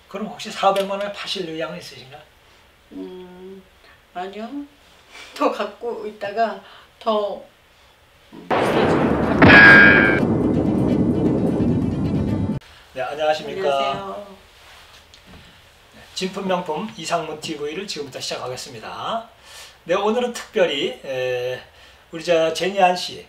그럼 혹시 400만 원에 파실 의향은 있으신가? 아니요. 더 갖고 있다가 더 비싸지고. 네, 안녕하십니까. 안녕하세요. 진품 명품 이상문 TV를 지금부터 시작하겠습니다. 네, 오늘은 특별히 우리 제니안 씨,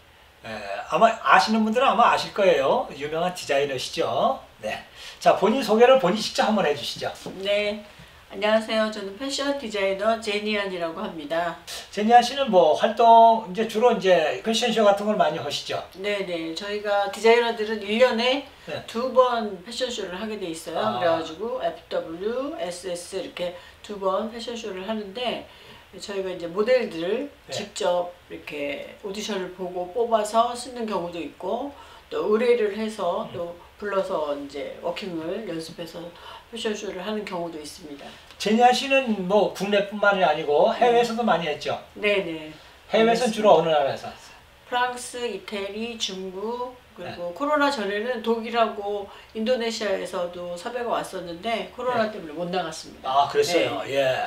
아마 아시는 분들은 아마 아실 거예요. 유명한 디자이너시죠. 네, 자, 본인 소개를 본인 직접 한번 해주시죠. 네, 안녕하세요. 저는 패션 디자이너 제니안이라고 합니다. 제니안 씨는 뭐 활동 이제 주로 이제 패션쇼 같은 걸 많이 하시죠? 네네, 저희가 디자이너들은 1년에 네. 2번 패션쇼를 하게 돼 있어요. 아. 그래가지고 FW, SS 이렇게 2번 패션쇼를 하는데, 저희가 이제 모델들을 네. 직접 이렇게 오디션을 보고 뽑아서 쓰는 경우도 있고, 또 의뢰를 해서 또 불러서 이제 워킹을 연습해서 패션쇼를 하는 경우도 있습니다. 제니안 씨는 뭐 국내뿐만이 아니고 해외에서도 많이 했죠? 네네. 해외에서는 주로 어느 나라에서 했어요? 프랑스, 이태리, 중국, 그리고 네. 코로나 전에는 독일하고 인도네시아에서도 섭외가 왔었는데 코로나 네. 때문에 못 나갔습니다. 아, 그랬어요. 네. 예.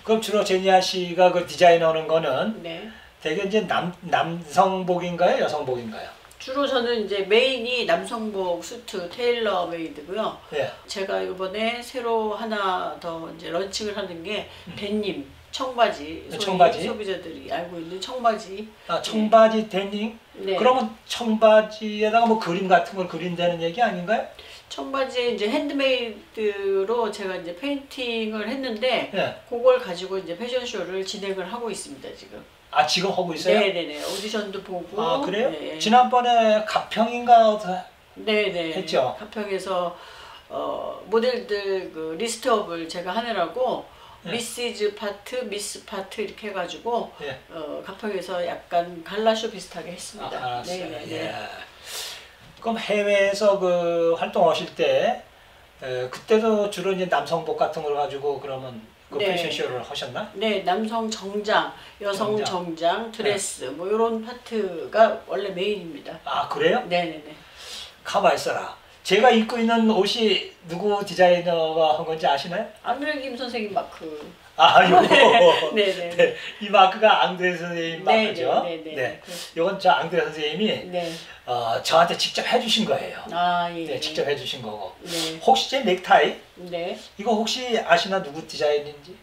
그럼 주로 제니아 씨가 그 디자인하는 거는 네. 되게 이제 남성복인가요, 여성복인가요? 주로 저는 이제 메인이 남성복 수트 테일러 메이드고요. 예. 제가 이번에 새로 하나 더 이제 런칭을 하는 게 데님 청바지, 소위 청바지? 소비자들이 알고 있는 청바지. 아, 청바지 데님? 네. 그러면 청바지에다가 뭐 그림 같은 걸 그린다는 얘기 아닌가요? 청바지에 이제 핸드메이드로 제가 이제 페인팅을 했는데, 예. 그걸 가지고 이제 패션쇼를 진행을 하고 있습니다, 지금. 아, 지금 하고 있어요? 네네네. 오디션도 보고. 아, 그래요? 네. 지난번에 가평인가 어디서 네네. 했죠? 가평에서 모델들 그 리스트업을 제가 하느라고 네. 미시즈 파트, 미스 파트 이렇게 해가지고 예. 가평에서 약간 갈라쇼 비슷하게 아, 했습니다. 알았어요. 네네네. 예. 그럼 해외에서 그 활동하실 때 그때도 주로 이제 남성복 같은 걸 가지고 그러면 그 네. 패션쇼를 하셨나? 네, 남성 정장, 여성 정장, 드레스 뭐 이런 파트가 원래 메인입니다. 아, 그래요? 네네네. 가만히 있어라. 제가 입고 있는 옷이 누구 디자이너가 한 건지 아시나요? 앙드레 김 선생님 마크. 아, 요거. 네네. 네, 이 마크가 앙드레 선생님 마크죠? 네네. 네. 요건 저 앙드레 선생님이 네. 저한테 직접 해주신 거예요. 아, 예. 네, 직접 해주신 거고. 네. 혹시 제 넥타이? 네. 이거 혹시 아시나 누구 디자인인지?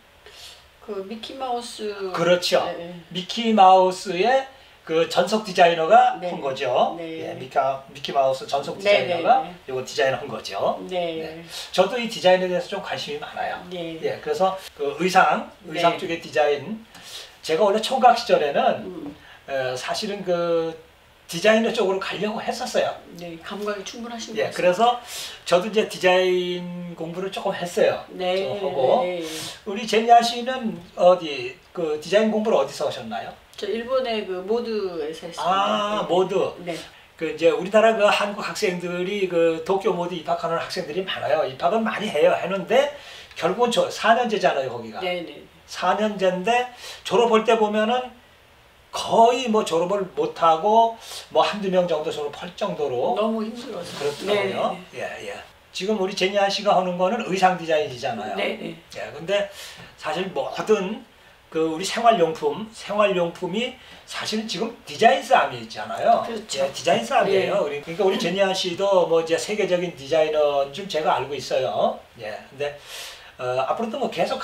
그 미키 마우스. 그렇죠. 네. 미키 마우스의 그 전속 디자이너가 네. 한 거죠. 네. 예, 미키 마우스 전속 디자이너가 네. 이거 디자인한 거죠. 네. 네. 저도 이 디자인에 대해서 좀 관심이 많아요. 네. 예, 그래서 그 의상 네. 쪽의 디자인, 제가 원래 총각 시절에는 사실은 그 디자이너 쪽으로 가려고 했었어요. 네, 감각이 충분하신 것 예, 같습니다. 그래서 저도 이제 디자인 공부를 조금 했어요. 네. 좀 하고. 네. 우리 제니아 씨는 어디 그 디자인 공부를 어디서 하셨나요? 저 일본의 그 모드에서 했습니다. 아, 네. 모드. 네. 그 이제 우리나라 그 한국 학생들이 그 도쿄 모드 입학하는 학생들이 많아요. 입학은 많이 해요. 했는데 결국은 4년제잖아요, 거기가. 네네. 4년제인데 졸업할 때 보면은 거의 뭐 졸업을 못하고 뭐 한두 명 정도 졸업할 정도로 너무 힘들어서. 그렇더라고요. 예, 예. 지금 우리 제니아 씨가 하는 거는 의상 디자인이잖아요. 네네. 예, 근데 사실 모든 그 우리 생활용품이 사실은 지금 디자인 싸움이 있잖아요. 그렇죠. 예, 디자인 싸움이에요. 네. 그러니까 우리 제니아 씨도 뭐 이제 세계적인 디자이너인 줄 제가 알고 있어요. 예, 근데 앞으로도 뭐 계속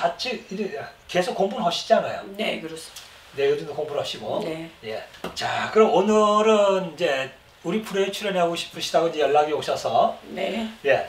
공부는 하시잖아요. 네, 그렇습니다. 네, 요즘도 공부를 하시고. 네. 예. 자, 그럼 오늘은 이제 우리 프로에 출연하고 싶으시다고 이제 연락이 오셔서 네. 예.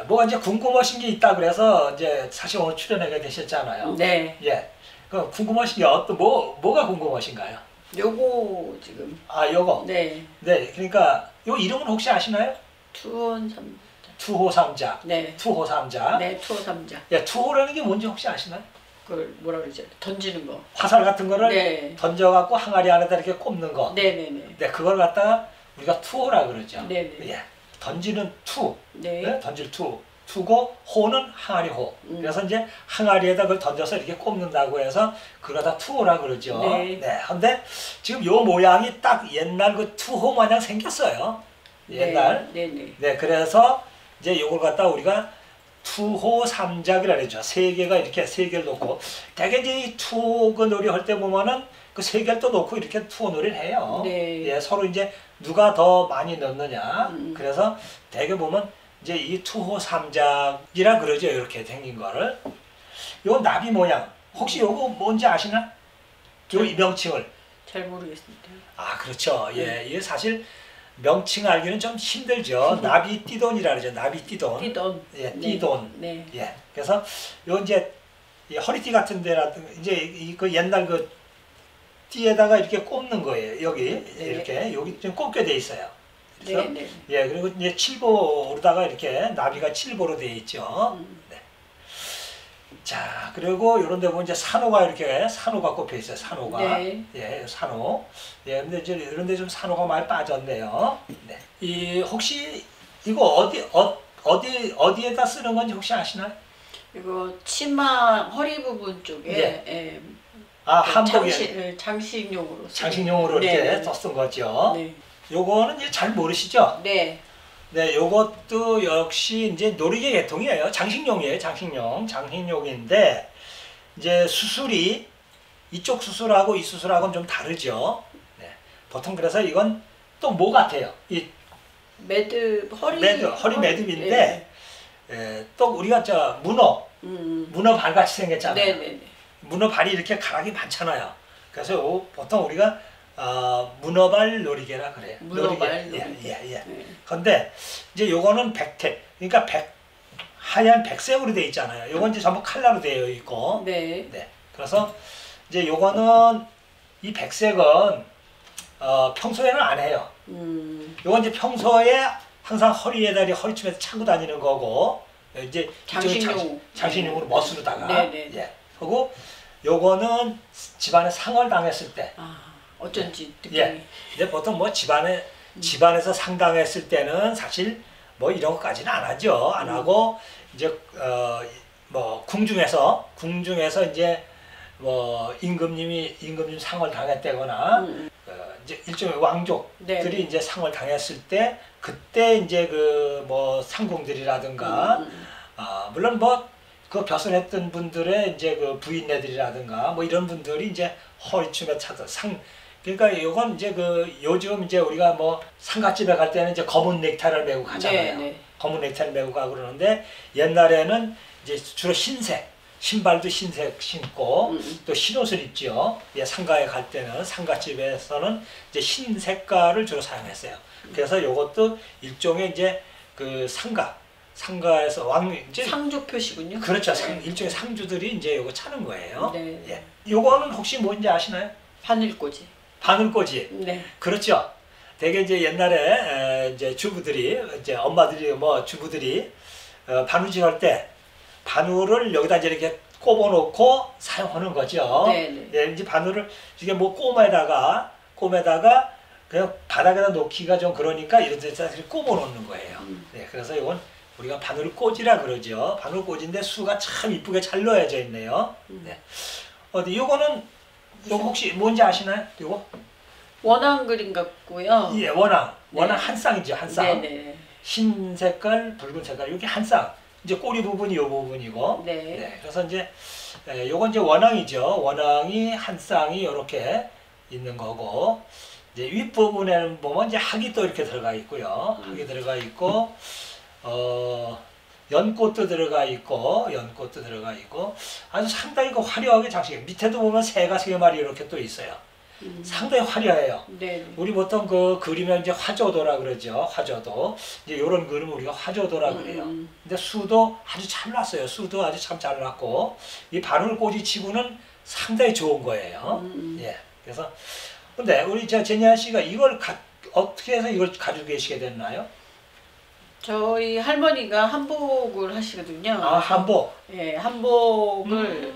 뭐가 이제 궁금하신 게 있다 그래서 이제 사실 오늘 출연하게 되셨잖아요. 네. 예. 그럼 궁금하신 게 뭐가 궁금하신가요? 요거 지금. 아, 요거. 네. 네. 그러니까 요 이름은 혹시 아시나요? 투혼 삼자. 투호 삼자. 네. 투호 삼자. 네, 투호 삼자. 예, 투호라는 게 뭔지 혹시 아시나요? 그걸 뭐라 그러죠? 던지는 거. 화살 같은 거를 네. 던져갖고 항아리 안에다 이렇게 꼽는 거. 네네네. 네, 그걸 갖다가 우리가 투호라 그러죠. 네네. 예. 던지는 투. 네. 네? 던질 투. 투고 호는 항아리 호. 그래서 이제 항아리에다 그걸 던져서 이렇게 꼽는다고 해서 그거 다 투호라 그러죠. 네. 네. 근데 지금 요 모양이 딱 옛날 그 투호 마냥 생겼어요. 옛날. 네네. 네. 그래서 이제 요걸 갖다 우리가 투호 삼작이라 그러죠. 세 개가 이렇게 세 개를 놓고 대개 이제 이 투호 그 놀이 할 때 보면은 그 세 개를 또 놓고 이렇게 투호 놀이를 해요. 네. 예, 서로 이제 누가 더 많이 넣느냐. 그래서 대개 보면 이제 이 투호 삼작이라 그러죠. 이렇게 생긴 거를. 요 나비 모양 혹시 요거 뭔지 아시나? 요 명칭을. 잘 모르겠습니다. 아 그렇죠. 예, 이게 사실 명칭 알기는 좀 힘들죠. 나비 띠돈이라 그러죠. 나비 띠돈. 띠돈. 예, 띠돈. 네. 예. 그래서 요 이제 이 허리띠 같은 데라든가 이제 그 옛날 그 띠에다가 이렇게 꼽는 거예요. 여기 네. 이렇게 여기 좀 꼽게 돼 있어요. 그래서 네. 네. 예, 그리고 이제 칠보로다가 이렇게 나비가 칠보로 돼 있죠. 네. 자, 그리고 이런 데 보면 이제 산호가 이렇게 산호가 꼽혀 있어요. 산호가. 네. 예, 산호. 예, 근데 이제 이런 데 좀 산호가 많이 빠졌네요. 네. 이 혹시 이거 어디에다 쓰는 건지 혹시 아시나요? 이거 치마 허리 부분 쪽에 네. 예, 아, 한복에 장식용으로 장식용으로 네, 이렇게 네. 썼던 거죠. 네. 요거는 이제 잘 모르시죠? 네. 네, 요것도 역시 이제 놀이개 계통이에요. 장식용이에요. 장식용인데 이제 수술이 이쪽 수술하고 이 수술하고는 좀 다르죠. 네. 보통 그래서 이건 또 뭐 같아요? 이 매듭 허리 매듭인데 또 우리가 저 문어 발같이 생겼잖아요. 네네네. 문어 발이 이렇게 가락이 많잖아요. 그래서 보통 우리가 문어발 놀이개라 그래요. 문어발 놀이개. 예. 네. 근데 이제 요거는 백태, 그러니까 하얀 백색으로 되어 있잖아요. 요건 이제 전부 칼라로 되어 있고. 네. 네. 그래서 이제 요거는 이 백색은 평소에는 안 해요. 요건 이제 평소에 항상 허리에다 허리춤에서 차고 다니는 거고 이제 장식용으로 멋으로다가 네네. 예. 하고 요거는 집안에 상을 당했을 때 어쩐지 느낌이 예. 이제 보통 뭐 집안에서 상당했을 때는 사실 뭐 이런 것까지는 안 하죠. 안 하고 이제 뭐 궁중에서 이제 뭐 임금님 상을 당했다거나 이제 일종의 왕족들이 네네. 이제 상을 당했을 때 그때 이제 그 뭐 상공들이라든가 물론 뭐 그 벼슬했던 분들의 이제 그 부인네들이라든가 뭐 이런 분들이 이제 허리춤에 차서 그러니까 이건 이제 그 요즘 이제 우리가 뭐 상갓집에 갈 때는 이제 검은 넥타이를 메고 가잖아요. 네. 검은 넥타이를 메고 가고 그러는데 옛날에는 이제 주로 흰색 신발도 흰색 신고 또 흰옷을 입죠. 예, 상가에 갈 때는 상갓집에서는 이제 흰 색깔을 주로 사용했어요. 그래서 이것도 일종의 이제 그 상가에서 이제 상조 표시군요. 그렇죠. 네. 일종의 상주들이 이제 요거 차는 거예요. 네. 예. 요거는 혹시 뭔지 아시나요? 바늘꽂이. 바늘꽂이. 네. 그렇죠. 되게 이제 옛날에 이제 주부들이 이제 엄마들이 뭐 주부들이 바느질 할 때 바늘을 여기다 이제 이렇게 꼽아놓고 사용하는 거죠. 네네. 예, 이제 바늘을 이게 뭐 꼼에다가 그냥 바닥에다 놓기가 좀 그러니까 이런 데다 이렇게 꼽아놓는 거예요. 네, 그래서 이건 우리가 바늘꽂이라 그러죠. 바늘꽂이인데 수가 참 이쁘게 잘 넣어져 있네요. 네. 요거 혹시 뭔지 아시나요? 요거? 원앙 그림 같고요. 예, 원앙 네. 한 쌍이죠, 한 쌍. 네네. 흰 색깔, 붉은 색깔, 이게 한 쌍. 이제 꼬리 부분이 요 부분이고. 네. 그래서 이제 요건 이제 원앙이죠. 원앙이 한 쌍이 이렇게 있는 거고. 이제 윗 부분에는 보면 이제 학이 또 이렇게 들어가 있고요. 학이 들어가 있고, 연꽃도 들어가 있고, 아주 상당히 그 화려하게 장식해. 밑에도 보면 새가 3마리 이렇게 또 있어요. 상당히 화려해요. 네. 우리 보통 그 그리면 이제 화조도라 그러죠. 화조도. 이제 요런 그림 우리가 화조도라 그래요. 근데 수도 아주 잘 났어요. 수도 아주 참 잘 났고, 이 바늘꽂이 치고는 상당히 좋은 거예요. 예. 그래서, 근데 우리 제니아 씨가 이걸 어떻게 해서 이걸 가지고 계시게 됐나요? 저희 할머니가 한복을 하시거든요. 아, 한복. 예, 한복을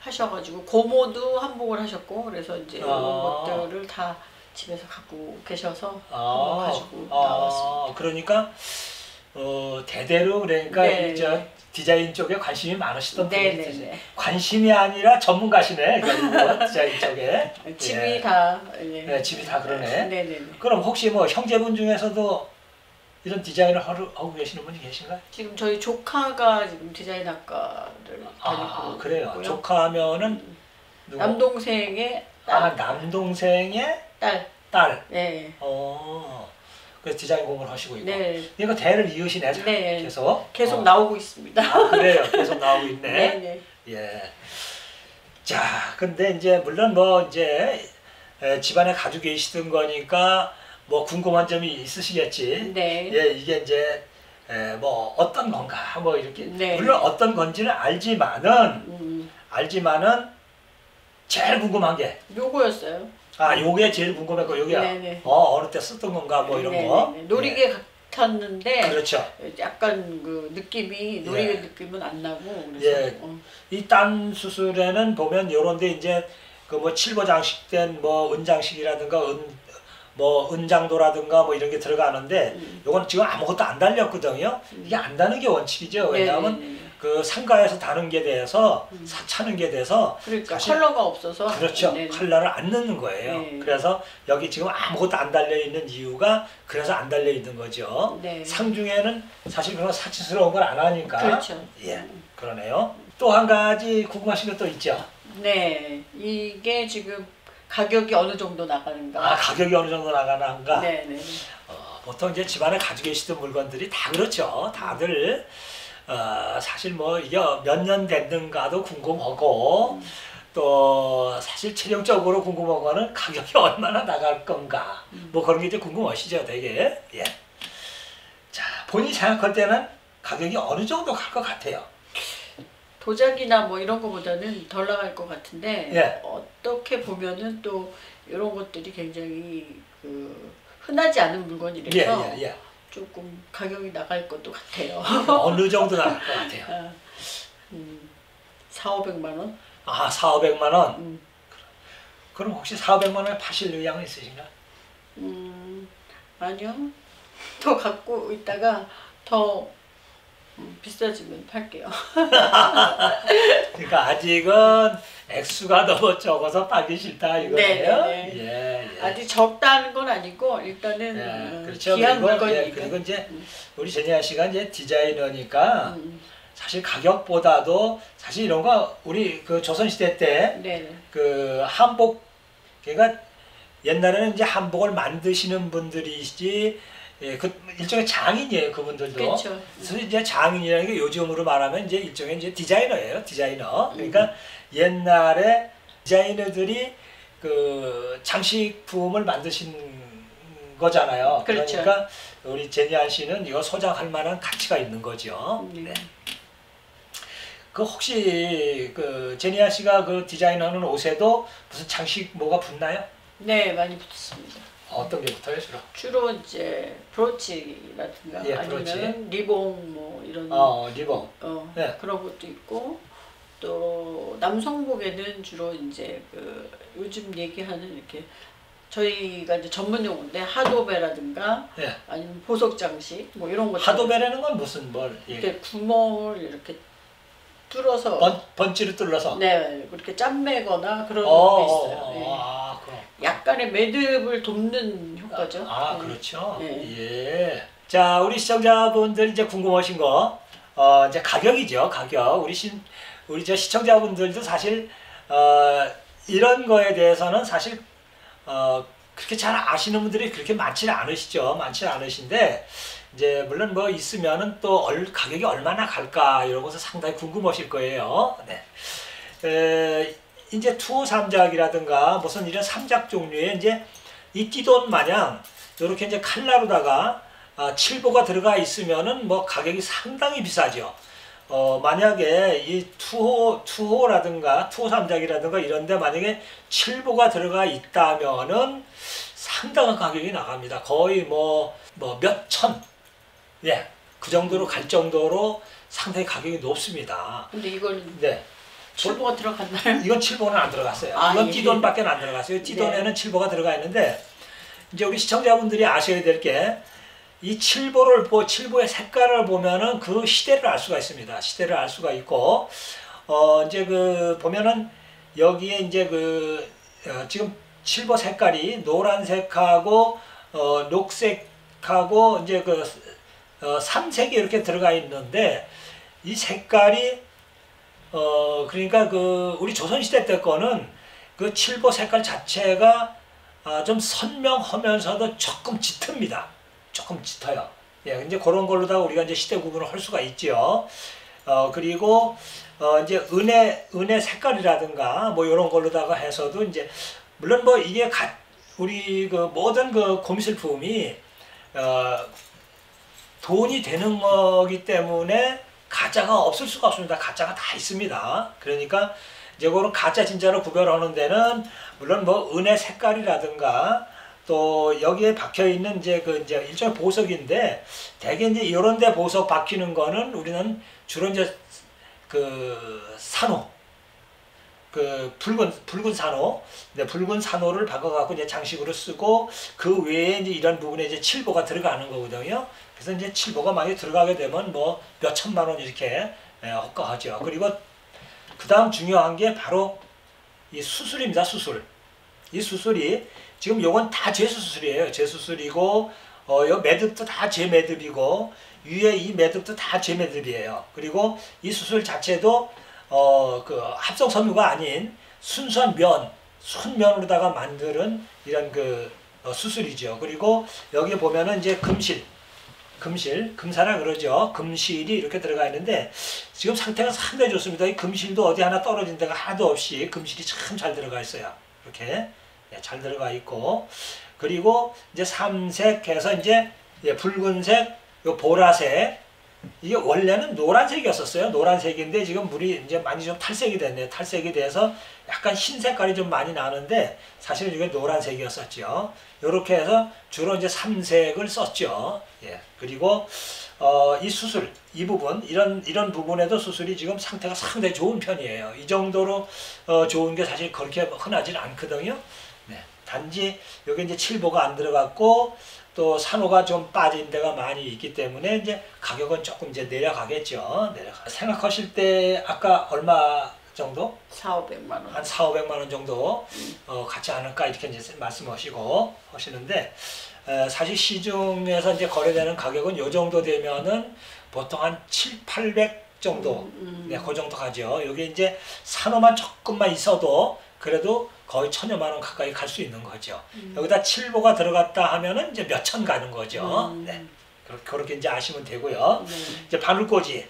하셔가지고 고모도 한복을 하셨고 그래서 이제 이런 것들을 다 집에서 갖고 계셔서 가지고 나왔습니다. 그러니까 대대로 그러니까 네. 이 디자인 쪽에 관심이 많으시던 분이세요. 네네네. 관심이 아니라 전문가시네. 그러니까 디자인 쪽에. 집이 다 네, 집이 다 그러네. 네네네. 그럼 혹시 뭐 형제분 중에서도 이런 디자인을 하고 계시는 분이 계신가요? 지금 저희 조카가 지금 디자인 학과를 다니고 아, 그래요. 있고요. 조카면은 누구? 남동생의 딸. 아, 남동생의 딸. 딸. 네. 그래서 디자인 공부를 하시고 있고. 네. 이거 대를 이으시네. 네. 계속. 나오고 있습니다. 아, 그래요. 계속 나오고 있네. 네, 네. 예. 자, 근데 이제 물론 뭐 이제 집안에 가지고 계시던 거니까 뭐 궁금한 점이 있으시겠지. 네. 예, 이게 이제 뭐 어떤 건가 뭐 이렇게 네. 물론 어떤 건지는 알지만은 제일 궁금한 게 요거였어요. 요게 제일 궁금했고 요게 네네. 어느 때 썼던 건가 뭐 이런 거. 네네. 놀이개 같았는데 그렇죠. 약간 그 느낌이 놀이개 예. 느낌은 안 나고 그래서 예. 이 딴 수술에는 보면 요런데 이제 그 뭐 칠보 장식된 뭐 은장식이라든가 뭐 은장도라든가 뭐 이런 게 들어가는데 요건 지금 아무것도 안 달렸거든요. 이게 안 다는 게 원칙이죠. 왜냐하면 네네네. 그 상가에서 다는 게 돼서 사차는 게 돼서 그러니까 사실 컬러가 없어서 그렇죠. 네네. 컬러를 안 넣는 거예요. 네. 그래서 여기 지금 아무것도 안 달려 있는 이유가 그래서 안 달려 있는 거죠. 네. 상중에는 사실 그런 사치스러운 걸 안 하니까. 그렇죠. 예, 그러네요. 또 한 가지 궁금하신 것도 있죠. 네, 이게 지금 가격이 어느 정도 나가는가? 가격이 어느 정도 나가는가? 네네. 보통 이제 집안에 가지고 계시던 물건들이 다 그렇죠. 다들 사실 뭐 이게 몇 년 됐는가도 궁금하고 또 사실 최종적으로 궁금한 거는 가격이 얼마나 나갈 건가 뭐 그런 게 이제 궁금하시죠, 되게. 예. 자, 본인이 생각할 때는 가격이 어느 정도 갈 것 같아요. 도자기나 뭐 이런 거보다는 덜 나갈 것 같은데 예. 어떻게 보면은 또 이런 것들이 굉장히 그 흔하지 않은 물건이라서 예. 조금 가격이 나갈 것도 같아요. 어느 정도 나갈 것 같아요. 4,500만 원? 4,500만 원? 음. 그럼 혹시 4,500만 원에 파실 의향은 있으신가? 아니요. 더 갖고 있다가 더 비싸지면 팔게요. 그러니까 아직은 액수가 너무 적어서 팔기 싫다 이거예요. 네. 예. 아직 적다는 건 아니고 일단은 그렇죠. 귀한 그리고, 물건이니까. 그리고 이제 우리 제니아 씨가 이제 디자이너니까 사실 가격보다도 사실 이런 거 우리 그 조선시대 때 네. 그 한복 그러니까 옛날에는 이제 한복을 만드시는 분들이지 그 일종의 장인이에요, 그분들도. 그렇죠. 그래서 이제 장인이라는 게 요즘으로 말하면 이제 일종의 이제 디자이너예요, 디자이너. 그러니까 옛날에 디자이너들이 그 장식품을 만드신 거잖아요. 그렇죠. 그러니까 우리 제니안 씨는 이거 소장할 만한 가치가 있는 거죠. 네. 그 혹시 그 제니아 씨가 그 디자인하는 옷에도 무슨 장식 뭐가 붙나요? 네, 많이 붙습니다. 어떤 게 붙어요, 주로? 주로 이제 브로치라든가 예, 아니면 브로치. 리본 뭐 이런 리본. 네. 그런 것도 있고 또 남성복에는 주로 이제 그 요즘 얘기하는 이렇게 저희가 이제 전문 용어인데 하도베라든가 예. 아니면 보석 장식 뭐 이런 것 하도베라는 건 무슨 뭘? 이렇게 구멍을 이렇게 뚫어서 번지로 뚫러서. 네 그렇게 짠매거나 그런 게 있어요. 네. 그럼. 약간의 매듭을 돕는 효과죠. 네. 그렇죠. 네. 예. 자, 우리 시청자분들 이제 궁금하신 거, 이제 가격이죠. 가격. 우리 저 시청자분들도 사실 이런 거에 대해서는 사실 그렇게 잘 아시는 분들이 그렇게 많지는 않으시죠. 많지는 않으신데 이제 물론 뭐 있으면은 또 가격이 얼마나 갈까 이런 것을 상당히 궁금하실 거예요. 네. 이제 투호 삼작이라든가 무슨 이런 삼작 종류의 이제 이 띠돈 마냥 이렇게 이제 칼라로다가 칠보가 들어가 있으면은 뭐 가격이 상당히 비싸죠. 만약에 이 투호라든가 투호 삼작이라든가 이런데 만약에 칠보가 들어가 있다면은 상당한 가격이 나갑니다. 거의 뭐 몇 천, 예, 그 정도로 갈 정도로 상당히 가격이 높습니다. 근데 이거는 네. 칠보가 들어갔나요? 이건 칠보는 안 들어갔어요. 이건 띠돈밖에 안 들어갔어요. 띠돈에는 칠보가 들어가 있는데 이제 우리 시청자분들이 아셔야 될 게 이 칠보의 색깔을 보면은 그 시대를 알 수가 있습니다. 시대를 알 수가 있고 이제 그 보면은 여기에 이제 지금 칠보 색깔이 노란색하고 녹색 삼색하고 이제 그 삼색이 이렇게 들어가 있는데 이 색깔이 그러니까 그 우리 조선시대 때 거는 그 칠보 색깔 자체가 좀 선명하면서도 조금 짙습니다. 조금 짙어요. 예, 이제 그런 걸로다 우리가 이제 시대 구분을 할 수가 있죠. 그리고 이제 은혜 색깔이라든가 뭐 이런 걸로다가 해서도 이제 물론 뭐 이게 우리 그 모든 그 고미술품이 돈이 되는 거기 때문에 가짜가 없을 수가 없습니다. 가짜가 다 있습니다. 그러니까 이제 그런 가짜 진짜로 구별하는 데는 물론 뭐 은혜 색깔이라든가 또 여기에 박혀 있는 이제 그 이제 일종의 보석인데 대개 이제 이런 데 보석 박히는 거는 우리는 주로 이제 그 산호 그 붉은 산호, 붉은 산호를 박아갖고 이제 장식으로 쓰고 그 외에 이제 이런 부분에 이제 칠보가 들어가는 거거든요. 그래서 이제 칠보가 많이 들어가게 되면 뭐 몇 천만 원 이렇게 호가하죠. 그리고 그 다음 중요한 게 바로 이 수술입니다. 수술. 이 수술이 지금 요건 다 제수술이에요. 제수술이고 요 매듭도 다 제매듭이고 위에 이 매듭도 다 제매듭이에요. 그리고 이 수술 자체도 그 합성 섬유가 아닌 순수한 순면으로다가 만드는 이런 그 수술이죠. 그리고 여기 보면은 이제 금사라 그러죠. 금실이 이렇게 들어가 있는데 지금 상태가 상당히 좋습니다. 이 금실도 어디 하나 떨어진 데가 하나도 없이 금실이 참 잘 들어가 있어요. 이렇게 잘 들어가 있고 그리고 이제 삼색해서 이제 붉은색, 요 보라색 이게 원래는 노란색이었었어요. 노란색인데 지금 물이 이제 많이 좀 탈색이 됐네요. 탈색이 돼서 약간 흰 색깔이 좀 많이 나는데 사실은 이게 노란색이었었죠. 이렇게 해서 주로 이제 삼색을 썼죠. 예. 그리고 이 수술, 이 부분, 이런 부분에도 수술이 지금 상태가 상당히 좋은 편이에요. 이 정도로 좋은 게 사실 그렇게 흔하지는 않거든요. 네. 단지 여기 이제 칠보가 안 들어갔고 또 산호가 좀 빠진 데가 많이 있기 때문에 이제 가격은 조금 이제 내려가겠죠. 생각하실 때 아까 얼마 정도? 4,500만 원. 한 4,500만 원 정도 갖지 않을까 이렇게 이제 말씀하시고 하시는데 사실 시중에서 이제 거래되는 가격은 요 정도 되면은 보통 한 7,800 정도, 네, 그 정도 가죠. 여기 이제 산호만 조금만 있어도 그래도 거의 1,000여만 원 가까이 갈 수 있는 거죠. 여기다 칠보가 들어갔다 하면은 이제 몇 천 가는 거죠. 네. 그렇게 이제 아시면 되고요. 이제 바늘꽂이.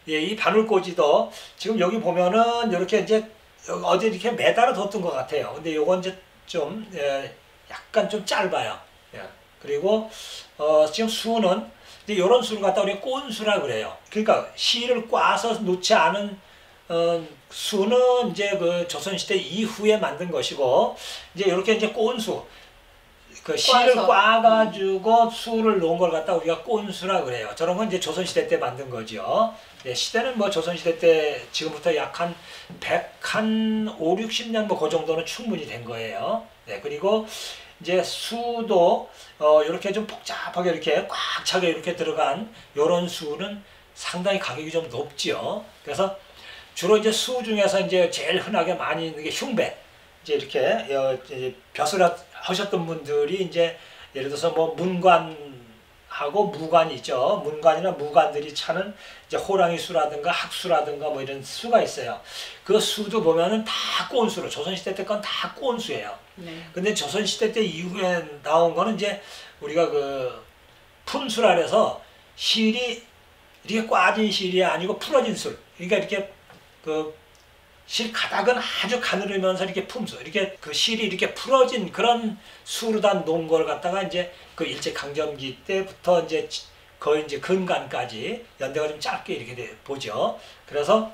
예, 이 바늘꽂이도 지금 여기 보면은 이렇게 이제 어디 이렇게 매달아 뒀던 것 같아요. 근데 요건 이제 좀 약간 좀 짧아요. 예. 그리고 지금 수는 이제 이런 수를 갖다 우리가 꼰수라 그래요. 그러니까 실을 꽈서 놓지 않은 수는 이제 그 조선시대 이후에 만든 것이고 이제 이렇게 이제 꼰수 그 실을 꽈가지고 수를 놓은 걸 갖다 우리가 꼰수라 그래요. 저런 건 이제 조선시대 때 만든 거죠. 네, 시대는 뭐 조선시대 때 지금부터 약 한 5, 60년 뭐 그 정도는 충분히 된 거예요. 네, 그리고 이제 수도 이렇게 좀 복잡하게 이렇게 꽉 차게 이렇게 들어간 요런 수는 상당히 가격이 좀 높죠. 그래서 주로 이제 수 중에서 이제 제일 흔하게 많이 있는 게 흉배. 이제 이렇게 벼슬 하셨던 분들이 이제 예를 들어서 뭐 문관하고 무관이 있죠. 문관이나 무관들이 차는 이제 호랑이 수라든가 학수라든가 뭐 이런 수가 있어요. 그 수도 보면은 다 꼰수로 조선시대 때 건 다 꼰수예요. 네. 근데 조선시대 때 이후에 나온 거는 이제 우리가 그 품수라 그래서 실이 이렇게 꽈진 실이 아니고 풀어진 술. 그러니까 이렇게 그 실 가닥은 아주 가늘으면서 이렇게 품수, 이렇게 그 실이 이렇게 풀어진 그런 수로 다 놓은 걸 갖다가 이제 그 일제 강점기 때부터 이제 거의 이제 근간까지 연대가 좀 짧게 이렇게 보죠. 그래서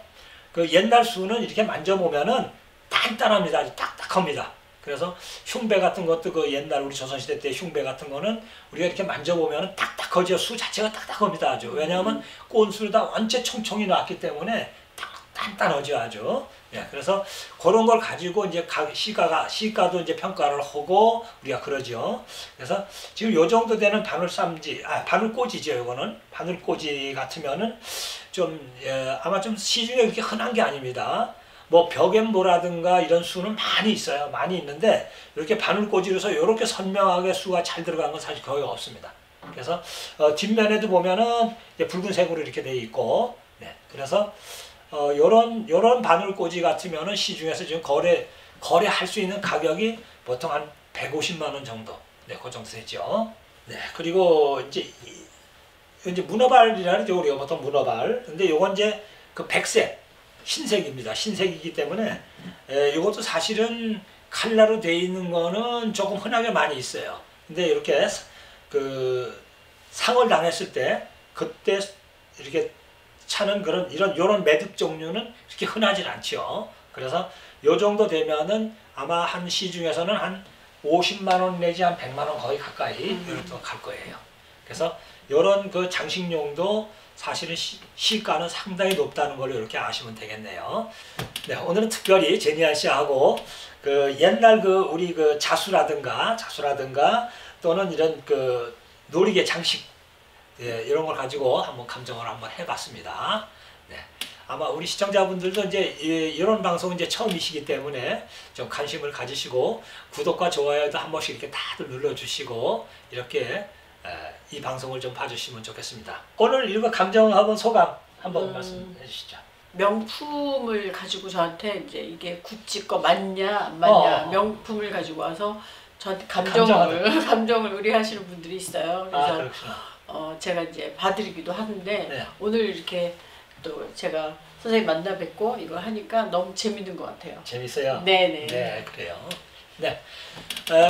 그 옛날 수는 이렇게 만져보면은 단단합니다. 아주 딱딱합니다. 그래서 흉배 같은 것도 그 옛날 우리 조선시대 때 흉배 같은 거는 우리가 이렇게 만져보면은 딱딱하죠. 수 자체가 딱딱합니다. 아주. 왜냐하면 꼰수를 다 원체 총총이 놨기 때문에 단단하죠. 아주. 예, 그래서 그런 걸 가지고 이제 시가도 이제 평가를 하고 우리가 그러죠. 그래서 지금 요 정도 되는 바늘꽂이죠. 요거는 바늘꽂이 같으면은 좀 아마 좀 시중에 그렇게 흔한 게 아닙니다. 뭐 벽엠보라든가 이런 수는 많이 있어요. 많이 있는데 이렇게 바늘꽂이로서 이렇게 선명하게 수가 잘 들어간 건 사실 거의 없습니다. 그래서 뒷면에도 보면은 이제 붉은색으로 이렇게 돼 있고, 네. 그래서 요런 바늘꽂이 같으면은 시중에서 지금 거래할 수 있는 가격이 보통 한 150만 원 정도, 네, 그 정도 되죠. 네, 그리고 이제 문어발이라 그러죠. 우리가 보통 문어발. 근데 요건 이제 그 백색, 흰색입니다. 흰색이기 때문에 이것도 사실은 칼라로 돼 있는 거는 조금 흔하게 많이 있어요. 근데 이렇게 그 상을 당했을 때 그때 이렇게 차는 요런 매듭 종류는 그렇게 흔하진 않죠. 그래서 요 정도 되면은 아마 한 시중에서는 한 50만 원 내지 한 100만 원 거의 가까이 이렇게 갈 거예요. 그래서 요런 그 장식용도 사실은 시가는 상당히 높다는 걸 이렇게 아시면 되겠네요. 네, 오늘은 특별히 제니안 씨하고 그 옛날 우리 자수라든가 또는 이런 놀이개 장식, 예, 이런 걸 가지고 한번 감정을 한번 해봤습니다. 네, 아마 우리 시청자분들도 이제 이런 방송 이제 처음이시기 때문에 좀 관심을 가지시고 구독과 좋아요도 한 번씩 이렇게 다들 눌러주시고 이렇게 이 방송을 좀 봐주시면 좋겠습니다. 오늘 이거 감정해본 소감 한번 말씀해 주시죠. 명품을 가지고 저한테 이제 이게 구찌 거 맞냐 안 맞냐 명품을 가지고 와서 저한테 감정을 의뢰하시는 분들이 있어요. 그래서 제가 이제 봐드리기도 하는데 네. 오늘 이렇게 또 제가 선생님 만나 뵙고 이거 하니까 너무 재밌는 것 같아요. 재밌어요? 네네. 네, 그래요. 네,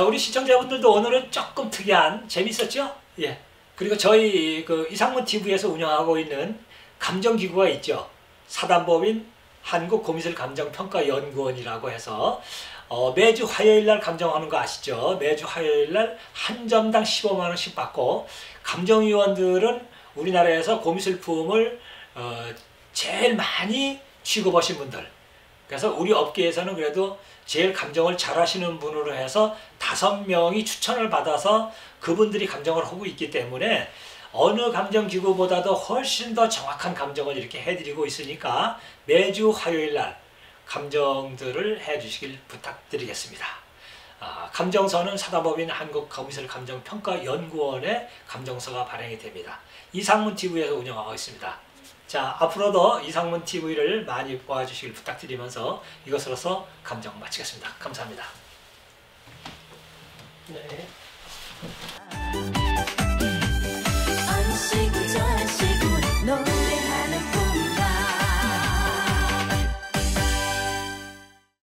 우리 시청자분들도 오늘은 조금 특이한, 재밌었죠? 예. 그리고 저희 이상문 TV에서 운영하고 있는 감정기구가 있죠. 사단법인 한국고미술감정평가연구원이라고 해서 매주 화요일날 감정하는 거 아시죠? 매주 화요일날 한 점당 15만 원씩 받고, 감정위원들은 우리나라에서 고미술품을 제일 많이 취급하신 분들, 그래서 우리 업계에서는 그래도 제일 감정을 잘 하시는 분으로 해서 5명이 추천을 받아서 그분들이 감정을 하고 있기 때문에 어느 감정기구보다도 훨씬 더 정확한 감정을 이렇게 해드리고 있으니까 매주 화요일날 감정들을 해주시길 부탁드리겠습니다. 감정서는 사단법인 한국고미술감정평가연구원의 감정서가 발행이 됩니다. 이상문 TV에서 운영하고 있습니다. 자, 앞으로도 이상문 TV를 많이 봐주시길 부탁드리면서 이것으로서 감정 마치겠습니다. 감사합니다. 네.